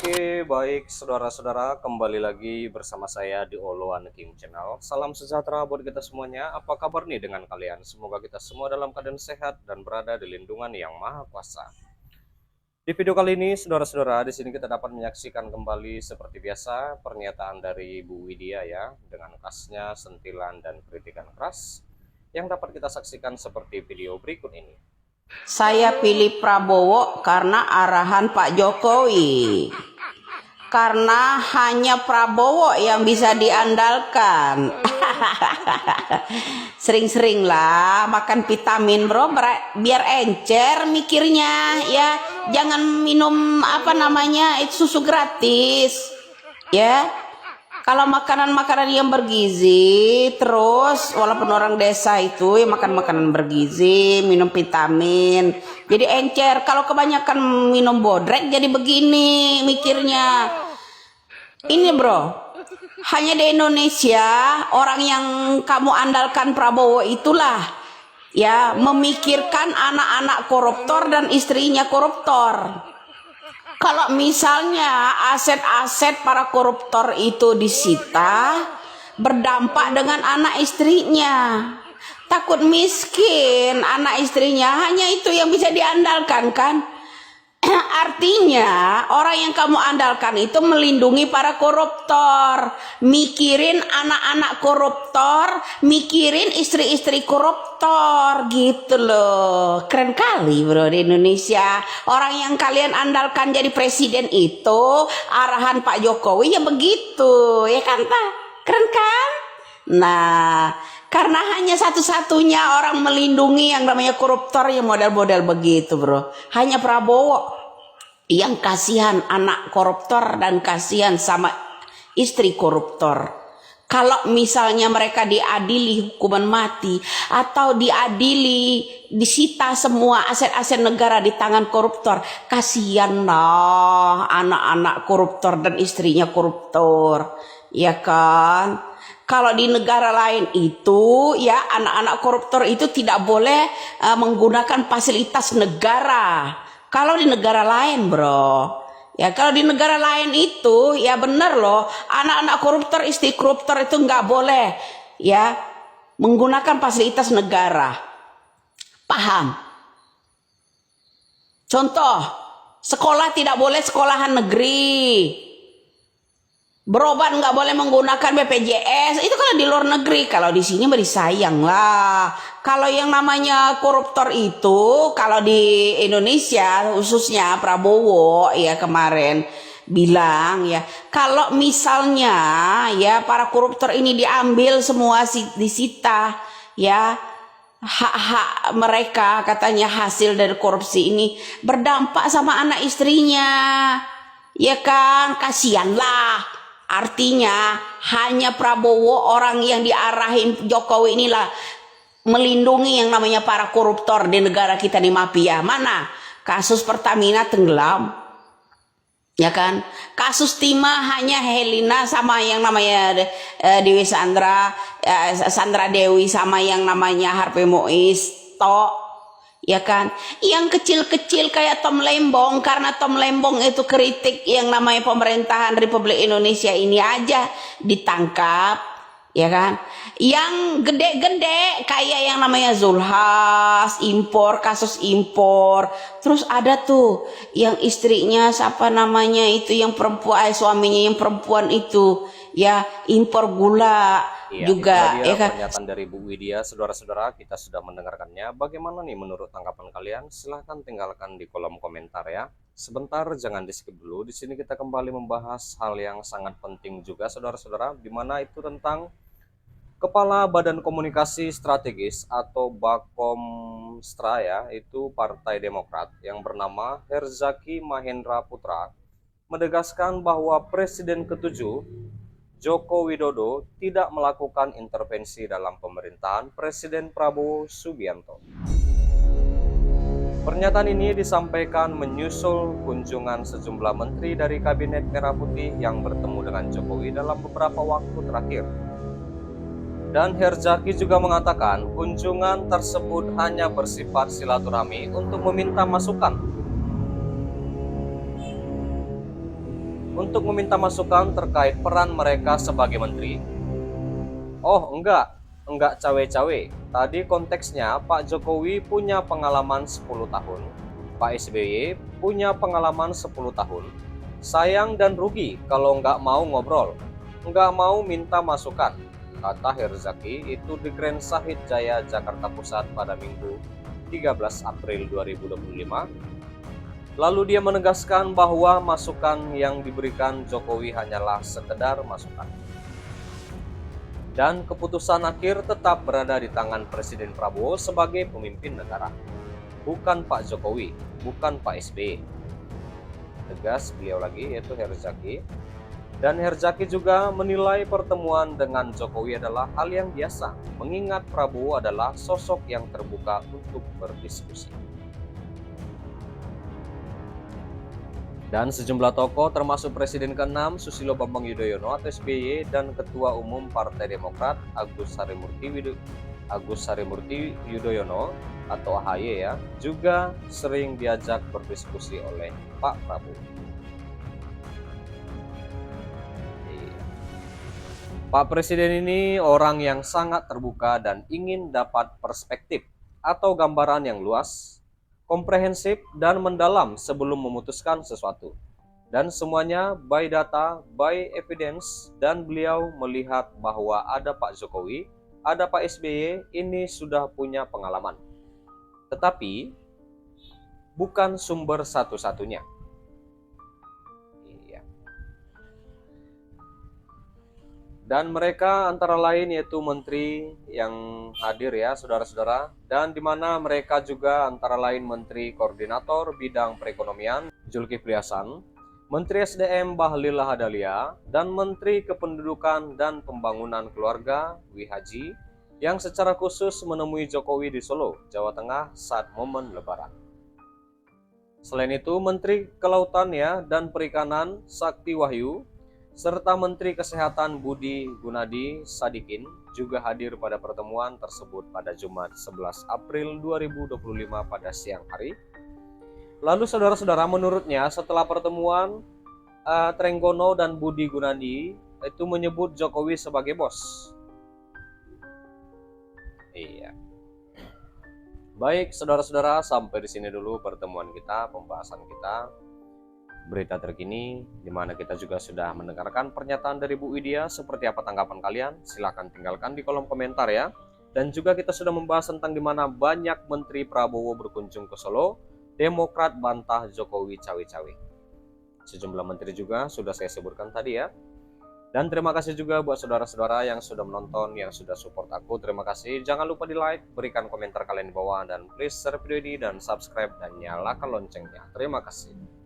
Oke, baik saudara-saudara, kembali lagi bersama saya di Oloan King Channel. Salam sejahtera buat kita semuanya. Apa kabar nih dengan kalian? Semoga kita semua dalam keadaan sehat dan berada di lindungan yang Maha Kuasa. Di video kali ini, saudara-saudara, di sini kita dapat menyaksikan kembali seperti biasa pernyataan dari Bu Widya ya, dengan khasnya sentilan dan kritikan keras yang dapat kita saksikan seperti video berikut ini. Saya pilih Prabowo karena arahan Pak Jokowi. Karena hanya Prabowo yang bisa diandalkan. Sering-sering lah makan vitamin bro, biar encer mikirnya ya. Jangan minum susu gratis ya. Kalau makanan-makanan yang bergizi, terus walaupun orang desa itu ya makan makanan bergizi, minum vitamin, jadi encer. Kalau kebanyakan minum bodrek jadi begini mikirnya. Ini bro, hanya di Indonesia orang yang kamu andalkan Prabowo itulah ya memikirkan anak-anak koruptor dan istrinya koruptor. Kalau misalnya aset-aset para koruptor itu disita, berdampak dengan anak istrinya. Takut miskin anak istrinya, hanya itu yang bisa diandalkan kan? Artinya orang yang kamu andalkan itu melindungi para koruptor, mikirin anak-anak koruptor, mikirin istri-istri koruptor gitu loh. Keren kali bro di Indonesia. Orang yang kalian andalkan jadi presiden itu arahan Pak Jokowi ya begitu ya kan ta? Keren kan? Nah, karena hanya satu-satunya orang melindungi yang namanya koruptor yang model-model begitu bro. Hanya Prabowo yang kasihan anak koruptor dan kasihan sama istri koruptor. Kalau misalnya mereka diadili hukuman mati atau diadili disita semua aset-aset negara di tangan koruptor, kasihan lah anak-anak koruptor dan istrinya koruptor, ya kan? Kalau di negara lain itu ya anak-anak koruptor itu tidak boleh menggunakan fasilitas negara. Kalau di negara lain bro, ya kalau di negara lain itu ya bener loh, anak-anak koruptor, istri koruptor itu nggak boleh ya menggunakan fasilitas negara. Paham? Contoh, sekolah tidak boleh sekolahan negeri. Berobat nggak boleh menggunakan BPJS. Itu kalau di luar negeri. Kalau di sini beri sayang lah. Kalau yang namanya koruptor itu, kalau di Indonesia khususnya Prabowo ya kemarin bilang ya, kalau misalnya ya para koruptor ini diambil semua disita ya hak-hak mereka, katanya hasil dari korupsi ini berdampak sama anak istrinya. Ya kan, kasihanlah. Artinya hanya Prabowo orang yang diarahin Jokowi inilah melindungi yang namanya para koruptor di negara kita di mafia. Mana kasus Pertamina tenggelam, ya kan? Kasus Timah hanya Helena sama yang namanya Dewi Sandra, Sandra Dewi sama yang namanya Harvey Mois tok. Ya kan, yang kecil-kecil kayak Tom Lembong, karena Tom Lembong itu kritik yang namanya pemerintahan Republik Indonesia ini aja ditangkap, ya kan. Yang gede-gede kayak yang namanya Zulhas, impor, kasus impor. Terus ada tuh yang istrinya siapa namanya itu yang perempuan, suaminya yang perempuan itu ya impor gula. Iya, Juga itu dia ya kan. pernyataan dari Bu Widya. Saudara-saudara, kita sudah mendengarkannya. Bagaimana nih menurut tanggapan kalian? Silahkan tinggalkan di kolom komentar ya. Sebentar, jangan di skip dulu. Di sini kita kembali membahas hal yang sangat penting juga, saudara-saudara, di mana itu tentang Kepala Badan Komunikasi Strategis atau Bakomstra ya, itu Partai Demokrat yang bernama Herzaki Mahendra Putra menegaskan bahwa Presiden ke-7 Joko Widodo tidak melakukan intervensi dalam pemerintahan Presiden Prabowo Subianto. Pernyataan ini disampaikan menyusul kunjungan sejumlah menteri dari Kabinet Merah Putih yang bertemu dengan Jokowi dalam beberapa waktu terakhir. Dan Herzaki juga mengatakan kunjungan tersebut hanya bersifat silaturahmi untuk meminta masukan untuk meminta masukan terkait peran mereka sebagai menteri. Oh enggak cawe-cawe. Tadi konteksnya Pak Jokowi punya pengalaman 10 tahun, Pak SBY punya pengalaman 10 tahun. Sayang dan rugi kalau nggak mau ngobrol, nggak mau minta masukan, kata Herzaki itu di Grand Sahid Jaya, Jakarta Pusat pada Minggu 13 April 2025. Lalu dia menegaskan bahwa masukan yang diberikan Jokowi hanyalah sekedar masukan. Dan keputusan akhir tetap berada di tangan Presiden Prabowo sebagai pemimpin negara. Bukan Pak Jokowi, bukan Pak SBY. Tegas beliau lagi, yaitu Herzaki. Dan Herzaki juga menilai pertemuan dengan Jokowi adalah hal yang biasa, mengingat Prabowo adalah sosok yang terbuka untuk berdiskusi. Dan sejumlah tokoh termasuk Presiden ke-6 Susilo Bambang Yudhoyono atau SBY dan Ketua Umum Partai Demokrat Agus Harimurti Yudhoyono atau AHY ya, juga sering diajak berdiskusi oleh Pak Prabowo. Pak Presiden ini orang yang sangat terbuka dan ingin dapat perspektif atau gambaran yang luas, komprehensif, dan mendalam sebelum memutuskan sesuatu. Dan semuanya by data, by evidence, dan beliau melihat bahwa ada Pak Jokowi, ada Pak SBY, ini sudah punya pengalaman. Tetapi, bukan sumber satu-satunya. Dan mereka antara lain yaitu menteri yang hadir ya saudara-saudara, dan di mana mereka juga antara lain Menteri Koordinator Bidang Perekonomian Zulkifli Hasan, Menteri SDM Bahlil Lahadalia, dan Menteri Kependudukan dan Pembangunan Keluarga Wihaji yang secara khusus menemui Jokowi di Solo, Jawa Tengah saat momen Lebaran. Selain itu Menteri Kelautan ya dan Perikanan Sakti Wahyu serta Menteri Kesehatan Budi Gunadi Sadikin juga hadir pada pertemuan tersebut pada Jumat 11 April 2025 pada siang hari. Lalu saudara-saudara, menurutnya setelah pertemuan Trenggono dan Budi Gunadi itu menyebut Jokowi sebagai bos. Iya. Baik saudara-saudara, sampai di sini dulu pertemuan kita, pembahasan kita. Berita terkini, di mana kita juga sudah mendengarkan pernyataan dari Bu Widya. Seperti apa tanggapan kalian? Silahkan tinggalkan di kolom komentar ya. Dan juga kita sudah membahas tentang di mana banyak Menteri Prabowo berkunjung ke Solo, Demokrat bantah Jokowi cawe-cawe. Sejumlah menteri juga sudah saya sebutkan tadi ya. Dan terima kasih juga buat saudara-saudara yang sudah menonton, yang sudah support aku. Terima kasih. Jangan lupa di like, berikan komentar kalian di bawah, dan please share video ini dan subscribe dan nyalakan loncengnya. Terima kasih.